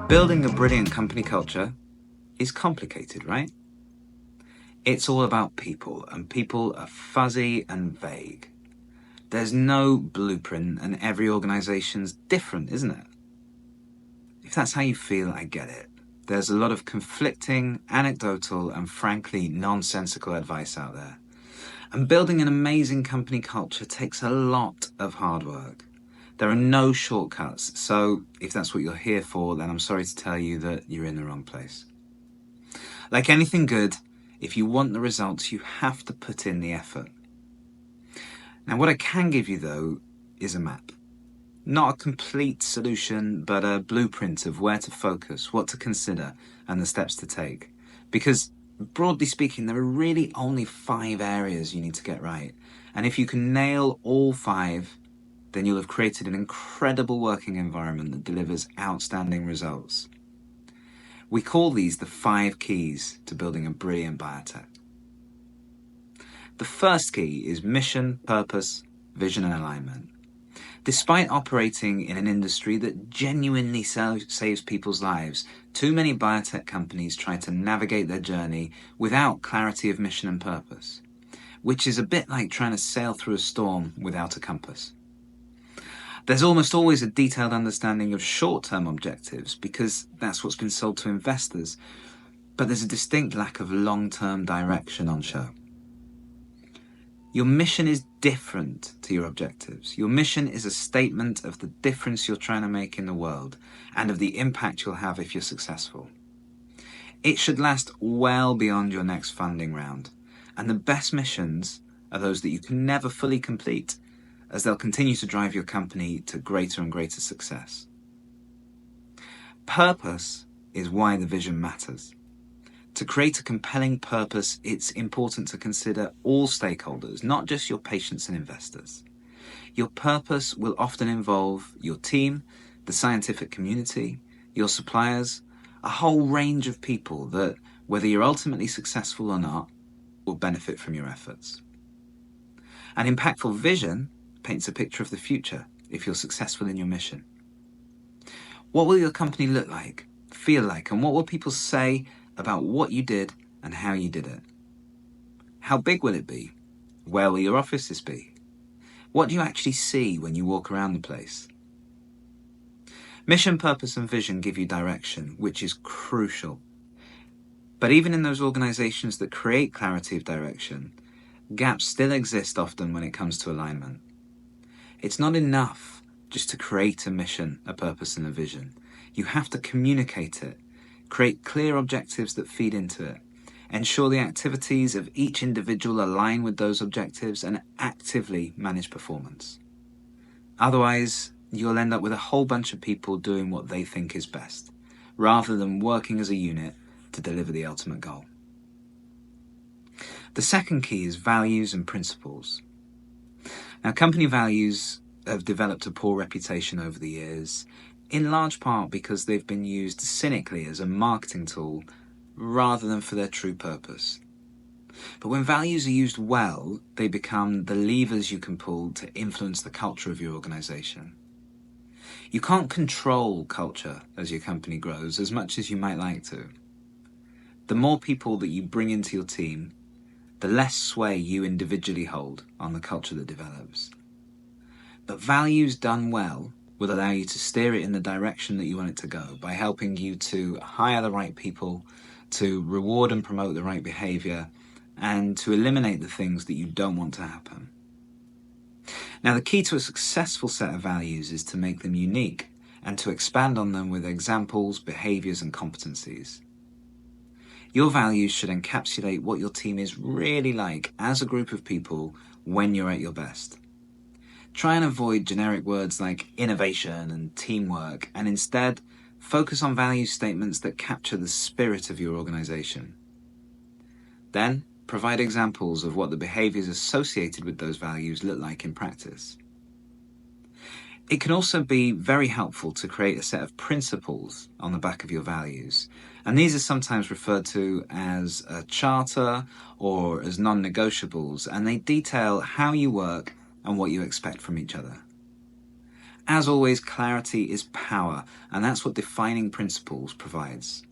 Building a brilliant company culture is complicated, right? It's all about people, and people are fuzzy and vague. There's no blueprint, and every organization's different, isn't it? If that's how you feel, I get it. There's a lot of conflicting, anecdotal, and frankly nonsensical advice out there. And building an amazing company culture takes a lot of hard work. There are no shortcuts, so if that's what you're here for, then I'm sorry to tell you that you're in the wrong place. Like anything good, if you want the results, you have to put in the effort. Now, what I can give you, though, is a map. Not a complete solution, but a blueprint of where to focus, what to consider, and the steps to take. Because, broadly speaking, there are really only 5 areas you need to get right. And if you can nail all 5, then you'll have created an incredible working environment that delivers outstanding results. We call these the 5 keys to building a brilliant biotech. The first key is mission, purpose, vision, and alignment. Despite operating in an industry that genuinely saves people's lives, too many biotech companies try to navigate their journey without clarity of mission and purpose, which is a bit like trying to sail through a storm without a compass. There's almost always a detailed understanding of short-term objectives because that's what's been sold to investors, but there's a distinct lack of long-term direction on show. Your mission is different to your objectives. Your mission is a statement of the difference you're trying to make in the world and of the impact you'll have if you're successful. It should last well beyond your next funding round, and the best missions are those that you can never fully complete, as they'll continue to drive your company to greater and greater success. Purpose is why the vision matters. To create a compelling purpose, it's important to consider all stakeholders, not just your patients and investors. Your purpose will often involve your team, the scientific community, your suppliers, a whole range of people that, whether you're ultimately successful or not, will benefit from your efforts. An impactful vision paints a picture of the future if you're successful in your mission. What will your company look like, feel like, and what will people say about what you did and how you did it? How big will it be? Where will your offices be? What do you actually see when you walk around the place? Mission, purpose, and vision give you direction, which is crucial. But even in those organizations that create clarity of direction, gaps still exist often when it comes to alignment. It's not enough just to create a mission, a purpose, and a vision. You have to communicate it, create clear objectives that feed into it, ensure the activities of each individual align with those objectives, and actively manage performance. Otherwise, you'll end up with a whole bunch of people doing what they think is best, rather than working as a unit to deliver the ultimate goal. The second key is values and principles. Now, company values have developed a poor reputation over the years, in large part because they've been used cynically as a marketing tool rather than for their true purpose. But when values are used well, they become the levers you can pull to influence the culture of your organization. You can't control culture as your company grows as much as you might like to. The more people that you bring into your team, the less sway you individually hold on the culture that develops. But values done well will allow you to steer it in the direction that you want it to go by helping you to hire the right people, to reward and promote the right behavior, and to eliminate the things that you don't want to happen. Now, the key to a successful set of values is to make them unique and to expand on them with examples, behaviors, and competencies. Your values should encapsulate what your team is really like as a group of people when you're at your best. Try and avoid generic words like innovation and teamwork, and instead focus on value statements that capture the spirit of your organization. Then, provide examples of what the behaviors associated with those values look like in practice. It can also be very helpful to create a set of principles on the back of your values, and these are sometimes referred to as a charter or as non-negotiables, and they detail how you work and what you expect from each other. As always, clarity is power, and that's what defining principles provides.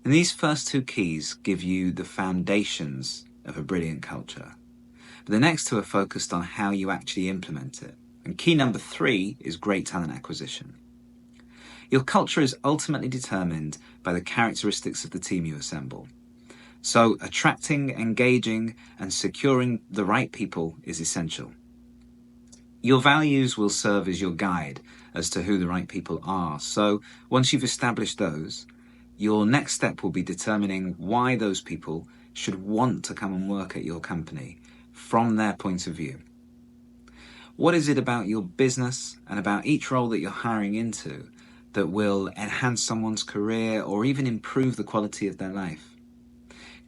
And these first two keys give you the foundations of a brilliant culture. But the next two are focused on how you actually implement it. And key number 3 is great talent acquisition. Your culture is ultimately determined by the characteristics of the team you assemble. So attracting, engaging, and securing the right people is essential. Your values will serve as your guide as to who the right people are. So once you've established those, your next step will be determining why those people should want to come and work at your company from their point of view. What is it about your business and about each role that you're hiring into that will enhance someone's career or even improve the quality of their life?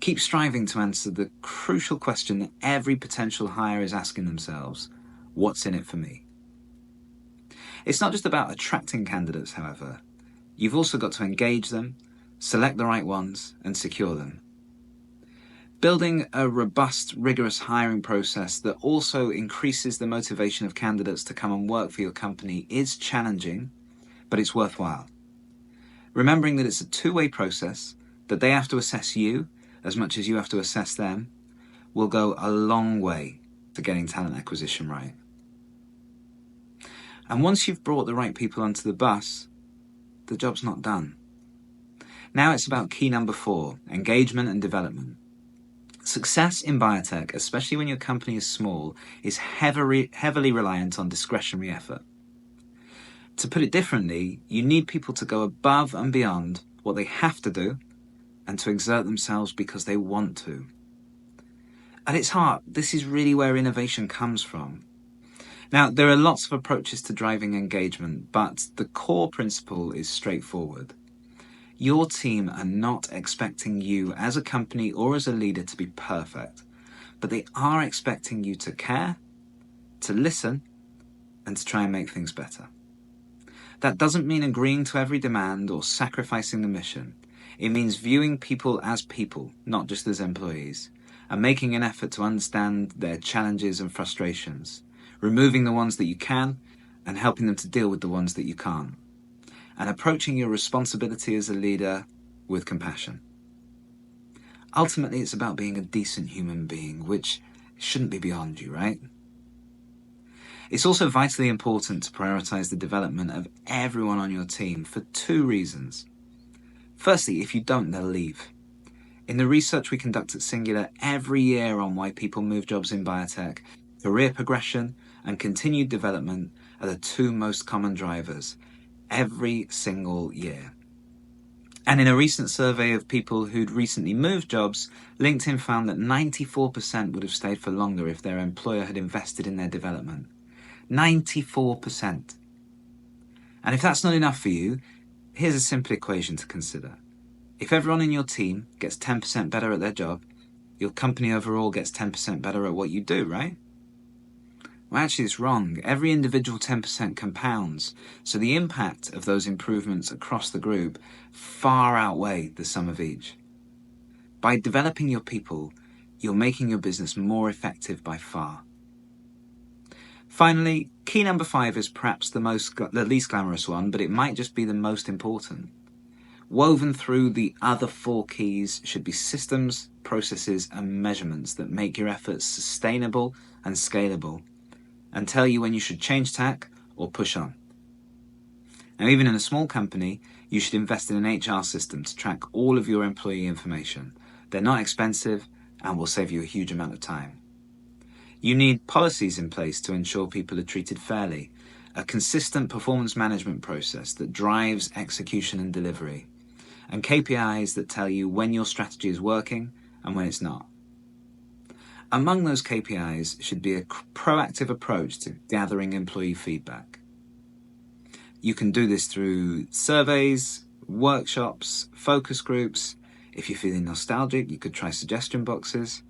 Keep striving to answer the crucial question that every potential hire is asking themselves: what's in it for me? It's not just about attracting candidates, however. You've also got to engage them, select the right ones, and secure them. Building a robust, rigorous hiring process that also increases the motivation of candidates to come and work for your company is challenging, but it's worthwhile. Remembering that it's a two-way process, that they have to assess you as much as you have to assess them, will go a long way to getting talent acquisition right. And once you've brought the right people onto the bus, the job's not done. Now it's about key number 4, engagement and development. Success in biotech, especially when your company is small, is heavily reliant on discretionary effort. To put it differently, you need people to go above and beyond what they have to do and to exert themselves because they want to. At its heart, this is really where innovation comes from. Now, there are lots of approaches to driving engagement, but the core principle is straightforward. Your team are not expecting you as a company or as a leader to be perfect, but they are expecting you to care, to listen, and to try and make things better. That doesn't mean agreeing to every demand or sacrificing the mission. It means viewing people as people, not just as employees, and making an effort to understand their challenges and frustrations, removing the ones that you can and helping them to deal with the ones that you can't, and approaching your responsibility as a leader with compassion. Ultimately, it's about being a decent human being, which shouldn't be beyond you, right? It's also vitally important to prioritize the development of everyone on your team for 2 reasons. Firstly, if you don't, they'll leave. In the research we conduct at Singular every year on why people move jobs in biotech, career progression and continued development are the 2 most common drivers every single year. And in a recent survey of people who'd recently moved jobs, LinkedIn found that 94% would have stayed for longer if their employer had invested in their development. 94%. And if that's not enough for you, here's a simple equation to consider. If everyone in your team gets 10% better at their job, your company overall gets 10% better at what you do, right? Well, actually, it's wrong. Every individual 10% compounds, so the impact of those improvements across the group far outweigh the sum of each. By developing your people, you're making your business more effective by far. Finally, key number 5 is perhaps the least glamorous one, but it might just be the most important. Woven through the other 4 keys should be systems, processes, and measurements that make your efforts sustainable and scalable, and tell you when you should change tack or push on. Now, even in a small company, you should invest in an HR system to track all of your employee information. They're not expensive and will save you a huge amount of time. You need policies in place to ensure people are treated fairly, a consistent performance management process that drives execution and delivery, and KPIs that tell you when your strategy is working and when it's not. Among those KPIs should be a proactive approach to gathering employee feedback. You can do this through surveys, workshops, focus groups. If you're feeling nostalgic, you could try suggestion boxes.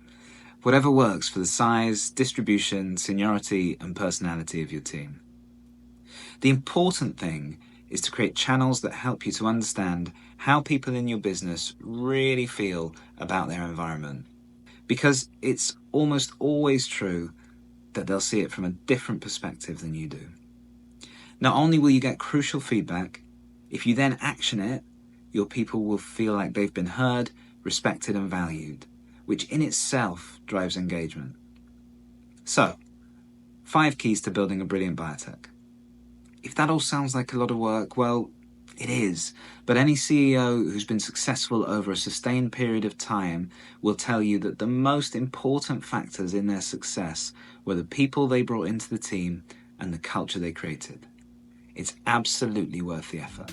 Whatever works for the size, distribution, seniority, and personality of your team. The important thing is to create channels that help you to understand how people in your business really feel about their environment. Because it's almost always true that they'll see it from a different perspective than you do. Not only will you get crucial feedback, if you then action it, your people will feel like they've been heard, respected and valued, which in itself drives engagement. So, 5 keys to building a brilliant biotech. If that all sounds like a lot of work, well, it is. But any CEO who's been successful over a sustained period of time will tell you that the most important factors in their success were the people they brought into the team and the culture they created. It's absolutely worth the effort.